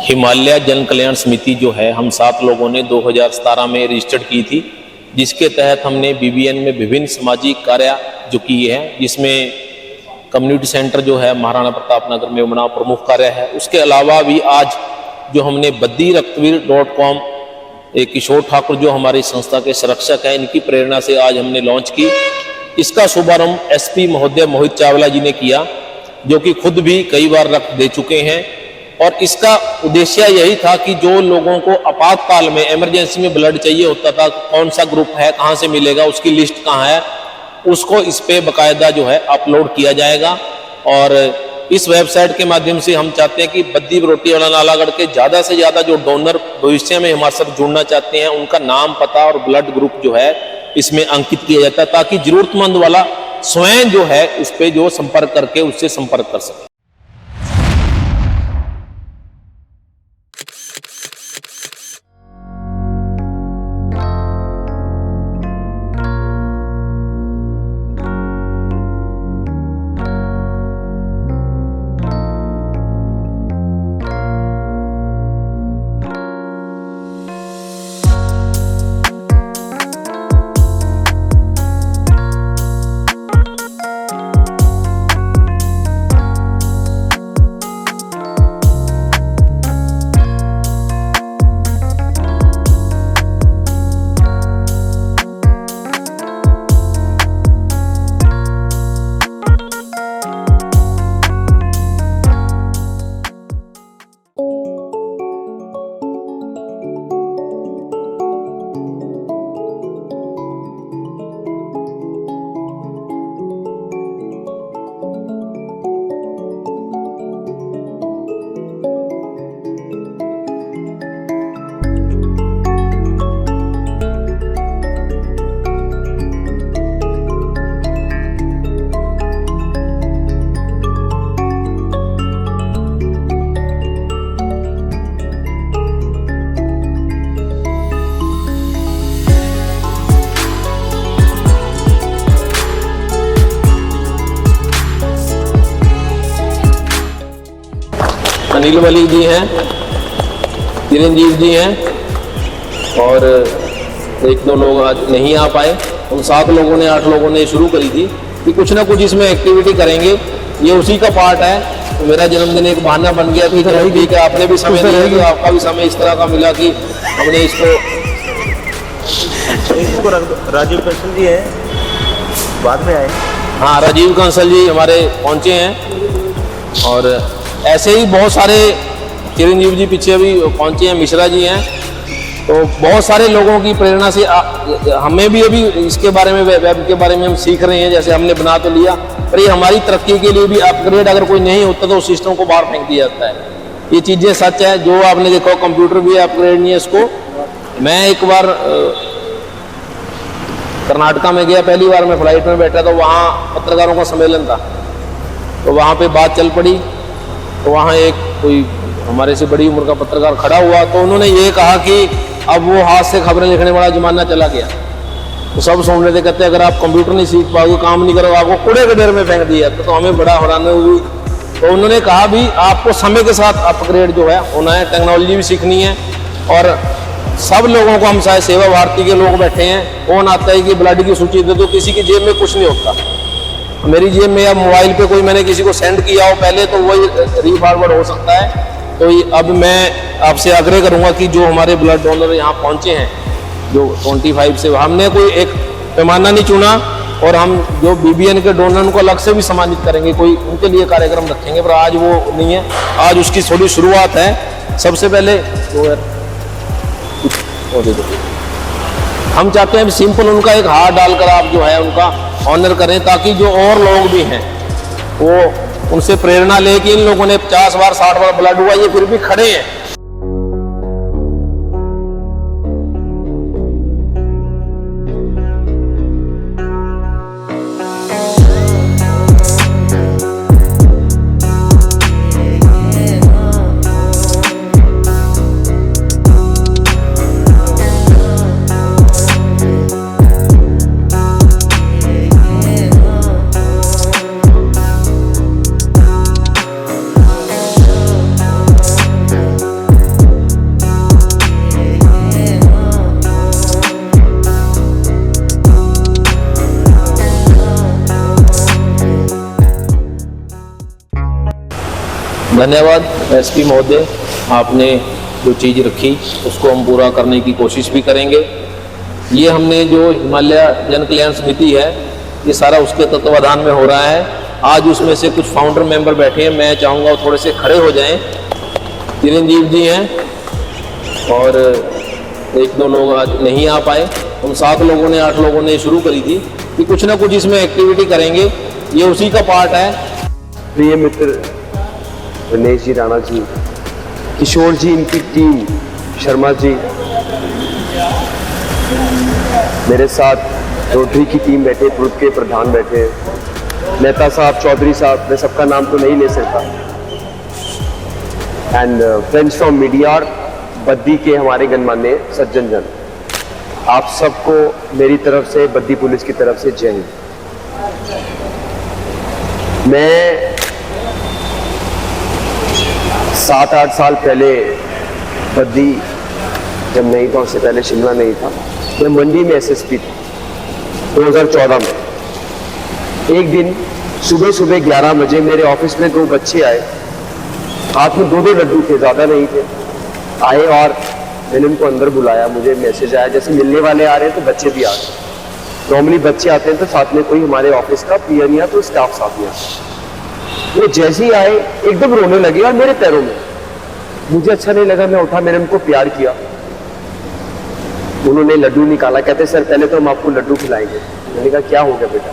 हिमालय जन कल्याण समिति जो है, हम 7 लोगों ने 2017 में रजिस्टर्ड की थी, जिसके तहत हमने बीबीएन में विभिन्न सामाजिक कार्य जो किए हैं, जिसमें कम्युनिटी सेंटर जो है महाराणा प्रताप नगर में बनाव प्रमुख कार्य है। उसके अलावा भी आज जो हमने बद्रीरक्तवीर.com, एक किशोर ठाकुर जो हमारी संस्था के संरक्षक हैं, इनकी प्रेरणा से आज हमने लॉन्च की। इसका शुभारंभ एसपी महोदय मोहित चावला जी ने किया, जो कि खुद भी कई बार रक्त दे चुके हैं। और इसका उद्देश्य यही था कि जो लोगों को आपातकाल में इमरजेंसी में ब्लड चाहिए होता था, कौन सा ग्रुप है, कहाँ से मिलेगा, उसकी लिस्ट कहाँ है, उसको इस पे बाकायदा जो है अपलोड किया जाएगा। और इस वेबसाइट के माध्यम से हम चाहते हैं कि बद्दी बरोटीवाला नालागढ़ के ज़्यादा से ज़्यादा जो डोनर भविष्य में हमारे साथ जुड़ना चाहते हैं, उनका नाम, पता और ब्लड ग्रुप जो है इसमें अंकित किया जाता है, ताकि जरूरतमंद वाला स्वयं जो है उस पर जो संपर्क करके उससे संपर्क कर सके। अनिल मलिक जी हैं, चिरंजीव जी हैं, और 1-2 लोग आज नहीं आ पाए। उन 7 लोगों ने, 8 लोगों ने शुरू करी थी कि कुछ ना कुछ इसमें एक्टिविटी करेंगे, ये उसी का पार्ट है। तो मेरा जन्मदिन एक बहाना बन गया कि चलो ठीक है, आपने भी समय दिया, तो आपका भी समय इस तरह का मिला कि हमने इसको रख दो। राजीव कंसल जी हैं, बाद में आए। हाँ, राजीव कंसल जी हमारे पहुँचे हैं, और ऐसे ही बहुत सारे, चिरंजीव जी पीछे भी पहुंचे हैं, मिश्रा जी हैं। तो बहुत सारे लोगों की प्रेरणा से हमें भी अभी इसके बारे में, वेब के बारे में हम सीख रहे हैं। जैसे हमने बना तो लिया, पर ये हमारी तरक्की के लिए भी अपग्रेड अगर कोई नहीं होता तो उस सिस्टम को बाहर फेंक दिया जाता है। ये चीज़ें सच है। जो आपने देखो कंप्यूटर भी अपग्रेड नहीं है इसको। मैं एक बार कर्नाटका में गया, पहली बार मैं फ्लाइट में बैठा, तो वहाँ पत्रकारों का सम्मेलन था, तो वहाँ पे बात चल पड़ी। तो वहाँ एक कोई हमारे से बड़ी उम्र का पत्रकार खड़ा हुआ, तो उन्होंने ये कहा कि अब वो हाथ से खबरें लिखने वाला जमाना चला गया। तो सब सुन रहे थे, कहते अगर आप कंप्यूटर नहीं सीख पाओगे, काम नहीं करोगे, आपको कूड़े के ढेर में फेंक दिया। तो हमें बड़ा हैरानी हुई। तो उन्होंने कहा भी आपको समय के साथ अपग्रेड जो है होना है, टेक्नोलॉजी भी सीखनी है। और सब लोगों को, हम चाहे सेवा भारती के लोग बैठे हैं, फोन आता है कि ब्लड की सूची दे दो, किसी की जेब में कुछ नहीं होता। मेरी जेब में या मोबाइल पे कोई मैंने किसी को सेंड किया हो पहले, तो वही रीफॉरवर्ड हो सकता है। तो अब मैं आपसे आग्रह करूंगा कि जो हमारे ब्लड डोनर यहाँ पहुँचे हैं, जो 25 से, हमने कोई एक पैमाना नहीं चुना, और हम जो बीबीएन के डोनर उनको अलग से भी सम्मानित करेंगे, कोई उनके लिए कार्यक्रम रखेंगे, पर आज वो नहीं है। आज उसकी थोड़ी शुरुआत है। सबसे पहले हम चाहते हैं सिंपल उनका एक हाथ डालकर आप जो है उनका ऑनर करें, ताकि जो और लोग भी हैं वो उनसे प्रेरणा ले कि इन लोगों ने 50 बार 60 बार ब्लड हुआ, ये फिर भी खड़े हैं। धन्यवाद एसपी महोदय, आपने जो चीज़ रखी उसको हम पूरा करने की कोशिश भी करेंगे। ये हमने जो हिमालय जन कल्याण समिति है ये सारा उसके तत्वाधान में हो रहा है। आज उसमें से कुछ फाउंडर मेंबर बैठे हैं, मैं चाहूँगा वो थोड़े से खड़े हो जाएं। चिरंजीव जी हैं और एक दो लोग आज नहीं आ पाए। हम 7 लोगों ने 8 लोगों ने शुरू करी थी कि कुछ ना कुछ इसमें एक्टिविटी करेंगे, ये उसी का पार्ट है। प्रिय मित्र दिनेश जी, राणा जी, किशोर जी, इनकी टीम, शर्मा जी, मेरे साथ रोटरी की टीम बैठे, ग्रुप के प्रधान बैठे, मेहता साहब, चौधरी साहब, मैं सबका नाम तो नहीं ले सकता, एंड फ्रेंड्स फ्रॉम मीडिया और बद्दी के हमारे गणमान्य सज्जन जन, आप सबको मेरी तरफ से, बद्दी पुलिस की तरफ से जय हिंद। मैं 7-8 साल पहले बद्दी जब नहीं था, उससे पहले शिमला नहीं था, मैं मंडी में एसएसपी था 2014 में। एक दिन सुबह सुबह 11 बजे मेरे ऑफिस में 2 बच्चे आए, हाथ में 2-2 लड्डू थे, ज़्यादा नहीं थे, आए और मैंने उनको अंदर बुलाया। मुझे मैसेज आया जैसे मिलने वाले आ रहे हैं तो बच्चे भी आ रहे। नॉर्मली बच्चे आते हैं तो साथ में कोई हमारे ऑफिस का पीएन या तो स्टाफ साथ में आता। वो जैसे ही आए एकदम रोने लगे और मेरे पैरों में। मुझे अच्छा नहीं लगा, मैं उठा, मैंने उनको प्यार किया। उन्होंने लड्डू निकाला, कहते सर पहले तो हम आपको लड्डू खिलाएंगे। मैंने कहा क्या हो गया बेटा?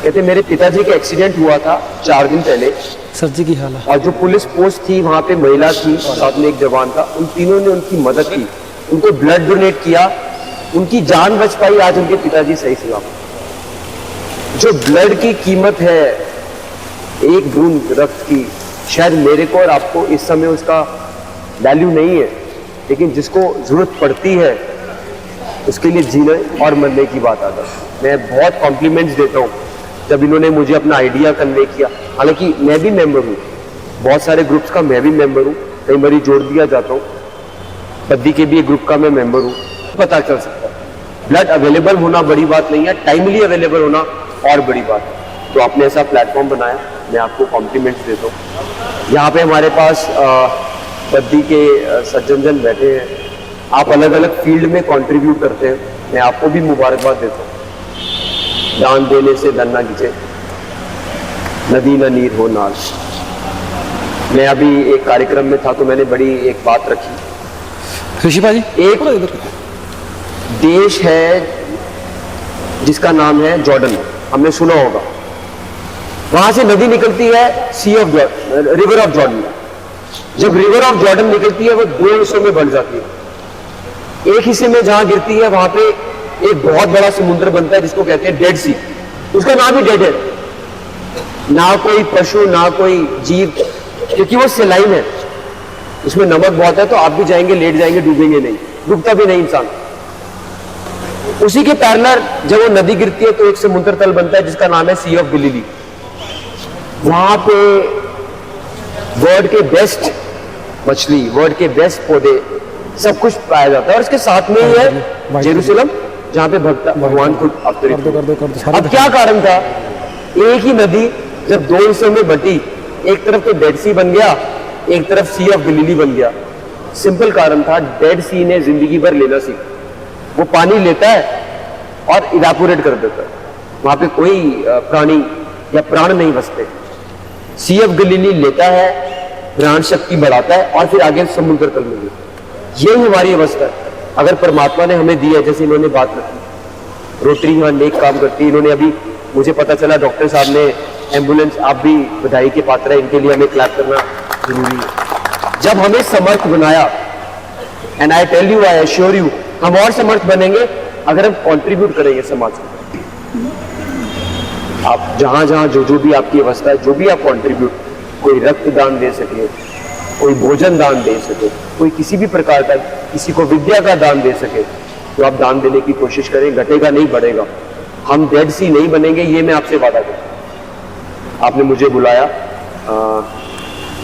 कहते मेरे पिताजी का एक्सीडेंट हुआ था 4 दिन पहले, सर्दी की हालत, और जो पुलिस पोस्ट थी वहां पे महिला थी और साथ में एक जवान था, उन तीनों ने उनकी मदद की, उनको ब्लड डोनेट किया, उनकी जान बच पाई। आज उनके पिताजी सही सलामत। जो ब्लड की कीमत है एक बूंद रक्त की, शायद मेरे को और आपको इस समय उसका वैल्यू नहीं है, लेकिन जिसको जरूरत पड़ती है उसके लिए जीने और मरने की बात आता है। मैं बहुत कॉम्प्लीमेंट्स देता हूँ जब इन्होंने मुझे अपना आइडिया कन्वे किया। हालांकि मैं भी मेंबर हूँ, बहुत सारे ग्रुप्स का मैं भी मेंबर हूँ, कई बार जोड़ दिया जाता हूँ। बद्दी के भी एक ग्रुप का मैं मेंबर हूँ। पता चल सकता है ब्लड अवेलेबल होना बड़ी बात नहीं है, टाइमली अवेलेबल होना और बड़ी बात है। तो आपने ऐसा प्लेटफॉर्म बनाया, मैं आपको कॉम्प्लीमेंट्स देता हूँ। यहाँ पे हमारे पास बद्दी के सज्जन जन बैठे हैं, आप अलग अलग फील्ड में कंट्रीब्यूट करते हैं, मैं आपको भी मुबारकबाद देता हूँ। दान देने से धन ना गिचे, नदी न नीर हो नाल। मैं अभी एक कार्यक्रम में था तो मैंने बड़ी एक बात रखी। ऋषि भाजी, एक देश है जिसका नाम है जॉर्डन, हमने सुना होगा। वहां से नदी निकलती है रिवर ऑफ जॉर्डन। जब रिवर ऑफ जॉर्डन निकलती है वो 2 हिस्सों में बढ़ जाती है। एक हिस्से में जहां गिरती है वहां पे एक बहुत बड़ा समुद्र बनता है जिसको कहते हैं डेड सी। उसका नाम ही डेड है, ना कोई पशु ना कोई जीव, क्योंकि वो सेलाइन है, उसमें नमक बहुत है। तो आप भी जाएंगे, लेट जाएंगे, डूबेंगे नहीं, डूबता भी नहीं इंसान। उसी के पैरेलल जब वो नदी गिरती है तो एक समुद्र तल बनता है जिसका नाम है सी ऑफ गलीली। वहां पे वर्ल्ड के बेस्ट मछली, वर्ल्ड के बेस्ट पौधे, सब कुछ पाया जाता है। और इसके साथ में ही है जेरूसलम, जहां पे भगवान खुद अवतरित हुए। अब क्या कारण था? एक ही नदी जब 2 हिस्सों में बटी, एक तरफ तो डेड सी बन गया, एक तरफ सी ऑफ गलीली बन गया। सिंपल कारण था, डेड सी ने जिंदगी भर लेना सीखा। वो पानी लेता है और इवेपोरेट कर देता है, वहां पे कोई प्राणी या प्राण नहीं बसते। सी ऑफ गलीली लेता है, प्राण शक्ति बढ़ाता है और फिर आगे समुद्र तल में लेता। यही हमारी अवस्था है। अगर परमात्मा ने हमें दी है, जैसे इन्होंने बात रखी, रोटरी यहाँ नेक काम करती है। इन्होंने अभी मुझे पता चला डॉक्टर साहब ने एम्बुलेंस, आप भी बधाई के पात्र है, इनके लिए हमें क्लैप करना जरूरी है। जब हमें समर्थ बनाया, and I tell you, I assure you, हम और समर्थ बनेंगे अगर हम कंट्रीब्यूट करेंगे समाज को। आप जहां जहां जो भी आपकी अवस्था है, जो भी आप कंट्रीब्यूट, कोई रक्तदान दे सके, कोई भोजन दान दे सके, कोई किसी भी प्रकार का, किसी को विद्या का दान दे सके, तो आप दान देने की कोशिश करें। घटेगा नहीं, बढ़ेगा। हम डेड सी नहीं बनेंगे, ये मैं आपसे वादा करता हूं। आपने मुझे बुलाया,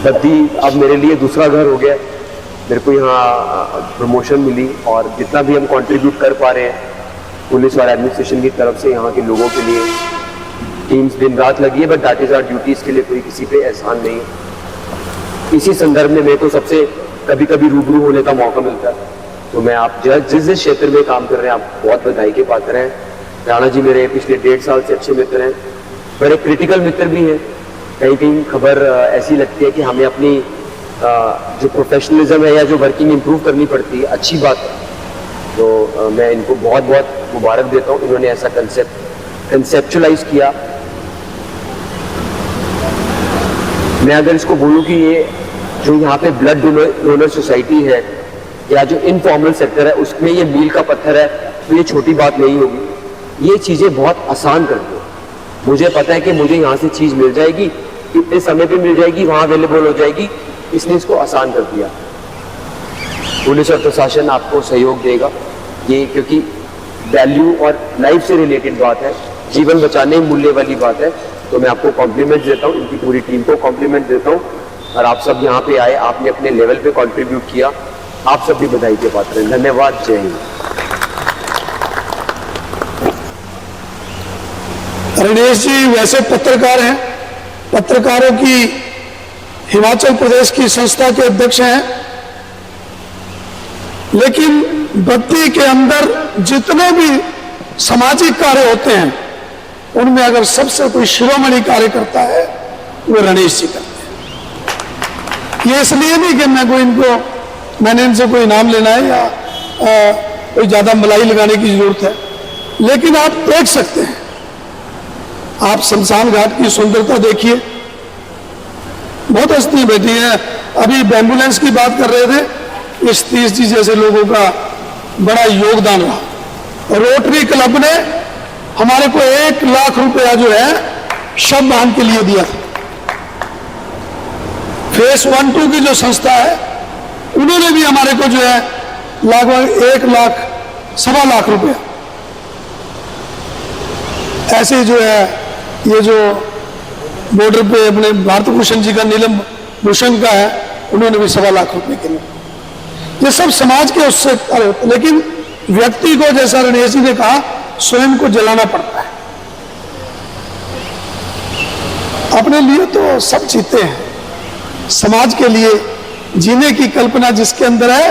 बद्दी अब मेरे लिए दूसरा घर हो गया। मेरे को यहाँ प्रमोशन मिली और जितना भी हम कंट्रीब्यूट कर पा रहे हैं पुलिस और एडमिनिस्ट्रेशन की तरफ से, यहाँ के लोगों के लिए टीम्स दिन रात लगी है, but that is our duty. इसके लिए कोई किसी पे एहसान नहीं है। इसी संदर्भ में मेरे को सबसे कभी कभी रूबरू होने का मौका मिलता है। तो मैं आप जिस जिस क्षेत्र में काम कर रहे हैं आप बहुत बधाई के पात्र हैं। राणा जी मेरे पिछले 1.5 साल से अच्छे मित्र हैं, बड़े क्रिटिकल मित्र भी हैं। कहीं कहीं खबर ऐसी लगती है कि हमें अपनी जो प्रोफेशनलिज्म है या जो वर्किंग इंप्रूव करनी पड़ती है, अच्छी बात है। तो मैं इनको बहुत बहुत मुबारक देता हूँ, इन्होंने ऐसा कंसेप्चुलाइज किया। मैं अगर इसको बोलूँ कि ये जो यहाँ पे ब्लड डोनर सोसाइटी है या जो इनफॉर्मल सेक्टर है उसमें ये मील का पत्थर है, तो ये छोटी बात नहीं होगी। ये चीज़ें बहुत आसान कर दो। मुझे पता है कि मुझे यहाँ से चीज़ मिल जाएगी, इतने समय पे मिल जाएगी, वहाँ अवेलेबल हो जाएगी, इसने इसको आसान कर दिया। पुलिस और प्रशासन आपको सहयोग देगा ये, क्योंकि वैल्यू और लाइफ से रिलेटेड बात है, जीवन बचाने मूल्य वाली बात है। तो मैं आपको कॉम्प्लीमेंट देता हूँ, इनकी पूरी टीम को कॉम्प्लीमेंट देता हूँ। और आप सब यहाँ पे आए, आपने अपने लेवल पे कंट्रीब्यूट किया, आप सब भी बधाई के पात्र हैं। धन्यवाद। जय हिंद। रणेश जी वैसे पत्रकार हैं, पत्रकारों की हिमाचल प्रदेश की संस्था के अध्यक्ष हैं, लेकिन बद्दी के अंदर जितने भी सामाजिक कार्य होते हैं उनमें अगर सबसे कोई शिरोमणि कार्य करता है वो रणेश जी करते हैं। ये इसलिए नहीं कि मैंने इनसे कोई इनाम लेना है या कोई ज्यादा मलाई लगाने की जरूरत है, लेकिन आप देख सकते हैं, आप शमशान घाट की सुंदरता देखिए, बहुत हस्ती बैठी है। अभी एम्बुलेंस की बात कर रहे थे, इस सतीश जी जैसे लोगों का बड़ा योगदान रहा। रोटरी क्लब ने हमारे को 1 लाख रुपया जो है शव वाहन के लिए दिया था। फेस 1-2 की जो संस्था है उन्होंने भी हमारे को जो है लगभग 1 लाख 1.25 लाख रुपया, ऐसे जो है ये जो बॉर्डर पे अपने भारत भूषण जी का नीलम भूषण का है, उन्होंने भी 1.25 लाख रुपए के लिए। ये सब समाज के उससे कार्य होते, लेकिन व्यक्ति को जैसा रणेश जी ने कहा स्वयं को जलाना पड़ता है। अपने लिए तो सब जीते हैं, समाज के लिए जीने की कल्पना जिसके अंदर है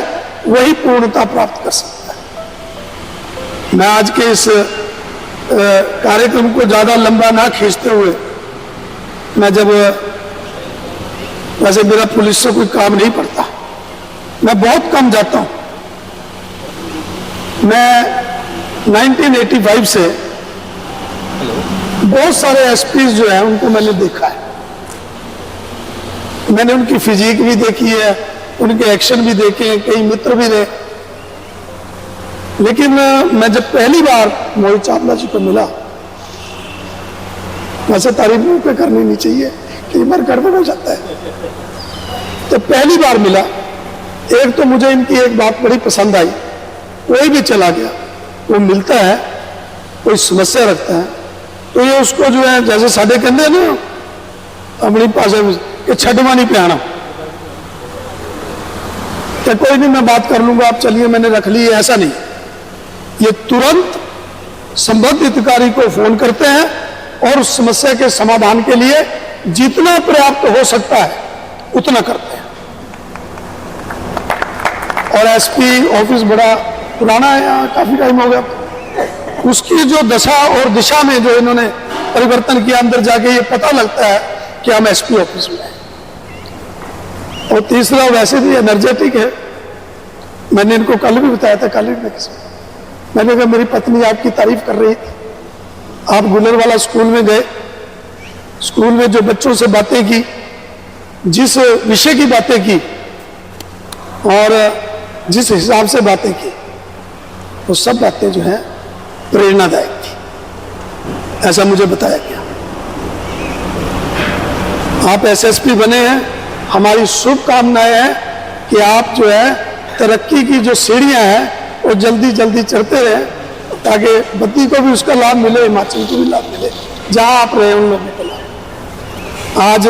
वही पूर्णता प्राप्त कर सकता है। मैं आज के इस कार्यक्रम को ज्यादा लंबा ना खींचते हुए, मैं जब वैसे मेरा पुलिस से कोई काम नहीं पड़ता, मैं बहुत कम जाता हूं। मैं 1985 से बहुत सारे एसपी जो हैं उनको मैंने देखा है, मैंने उनकी फिजिक भी देखी है, उनके एक्शन भी देखे हैं, कई मित्र भी रहे। लेकिन मैं जब पहली बार मोहित चावला जी को मिला, वैसे तारीफ मुंह पे करनी नहीं चाहिए, कई बार गड़बड़ हो जाता है, तो पहली बार मिला, एक तो मुझे इनकी एक बात बड़ी पसंद आई। कोई भी चला गया, वो मिलता है, कोई समस्या रखता है, तो ये उसको जो है जैसे साढ़े कहते ना अपनी भाषा में कि छठवा नहीं पियाना, तो कोई नहीं मैं बात कर लूंगा, आप चलिए मैंने रख ली है, ऐसा नहीं। ये तुरंत संबंधित अधिकारी को फोन करते हैं और उस समस्या के समाधान के लिए जितना पर्याप्त हो सकता है उतना करते हैं। और एसपी ऑफिस बड़ा पुराना है, यहाँ काफी टाइम हो गया, उसकी जो दशा और दिशा में जो इन्होंने परिवर्तन किया, अंदर जाके ये पता लगता है कि हम एसपी ऑफिस में हैं। और तीसरा वैसे भी एनर्जेटिक है, मैंने इनको कल भी बताया था, कल भी मैंने कहा मेरी पत्नी आपकी तारीफ कर रही थी, आप गुलरवाला स्कूल में गए, स्कूल में जो बच्चों से बातें की, जिस विषय की बातें की और जिस हिसाब से बातें की, वो सब बातें जो हैं प्रेरणादायक थी, ऐसा मुझे बताया गया। आप एसएसपी बने हैं, हमारी शुभकामनाएं हैं कि आप जो है तरक्की की जो सीढ़ियां हैं वो जल्दी जल्दी चढ़ते रहे, ताकि बद्दी को भी उसका लाभ मिले, हिमाचल को भी लाभ मिले, जहां आप रहे उन लोगों को लाभ। आज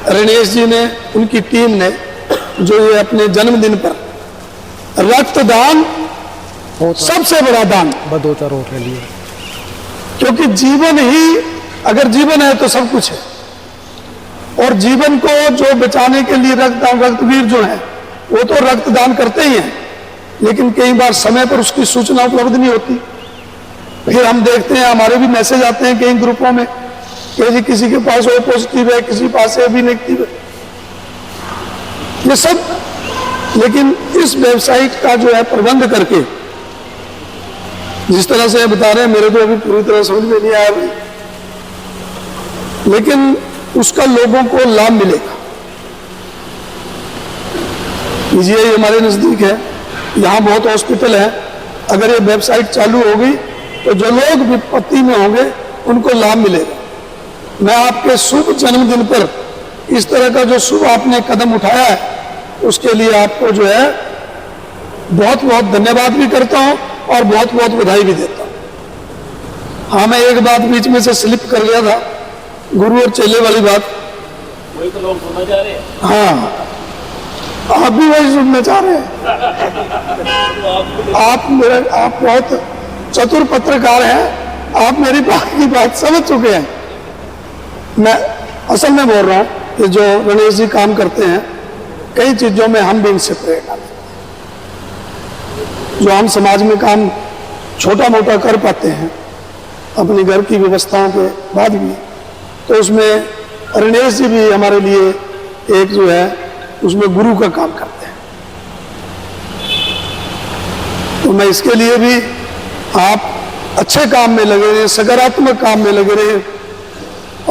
रणेश जी ने, उनकी टीम ने जो ये अपने जन्मदिन पर रक्तदान सबसे बड़ा दान, बदोचा रोक ले लिया, क्योंकि जीवन ही, अगर जीवन है तो सब कुछ है। और जीवन को जो बचाने के लिए रक्तवीर जो है वो तो रक्तदान करते ही हैं, लेकिन कई बार समय पर उसकी सूचना उपलब्ध नहीं होती। फिर हम देखते हैं, हमारे भी मैसेज आते हैं कई ग्रुपों में कि जी किसी के पास ओ पॉजिटिव है, किसी के पास ए भी नेगेटिव है, ये सब। लेकिन इस वेबसाइट का जो है प्रबंध करके जिस तरह से बता रहे हैं, मेरे को अभी पूरी तरह समझ में नहीं आया भाई, लेकिन उसका लोगों को लाभ मिलेगा। ये हमारे नजदीक है, यहाँ बहुत हॉस्पिटल है, अगर ये वेबसाइट चालू हो गई तो जो लोग विपत्ति में होंगे उनको लाभ मिलेगा। मैं आपके शुभ जन्मदिन पर इस तरह का जो शुभ आपने कदम उठाया है उसके लिए आपको जो है बहुत बहुत धन्यवाद भी करता हूं और बहुत बहुत बधाई भी देता हूं। हाँ, मैं एक बात बीच में से स्लिप कर गया था, गुरु और चेले वाली बात। वही तो लोग सुनना चाह रहे हैं। हाँ, आप भी वही सुनना चाह रहे हैं। आप बहुत चतुर पत्रकार हैं, आप मेरी बात की बात समझ चुके हैं। मैं असल में बोल रहा हूं कि जो गणेश जी काम करते हैं, कई चीजों में हम भी इनसे प्रेरणा लेते हैं। जो हम समाज में काम छोटा मोटा कर पाते हैं अपने घर की व्यवस्थाओं के बाद भी, तो उसमें गणेश जी भी हमारे लिए एक जो है उसमें गुरु का काम करते हैं। तो मैं इसके लिए भी आप अच्छे काम में लगे रहे, सकारात्मक काम में लगे रहे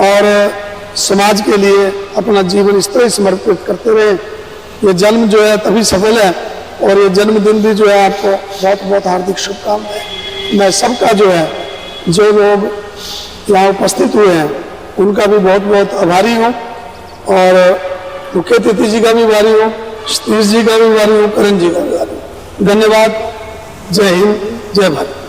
और समाज के लिए अपना जीवन इस तरह समर्पित करते रहे। ये जन्म जो है तभी सफल है, और ये जन्मदिन भी जो है आपको बहुत बहुत हार्दिक शुभकामनाएं। मैं सबका जो है, जो लोग यहाँ उपस्थित हुए हैं उनका भी बहुत बहुत आभारी हूँ, और मुख्य अतिथि जी का भी आभारी हूँ, सतीश जी का भी आभारी हूँ, करण जी का भी आभारी हूँ। धन्यवाद। जय हिंद, जय भारत।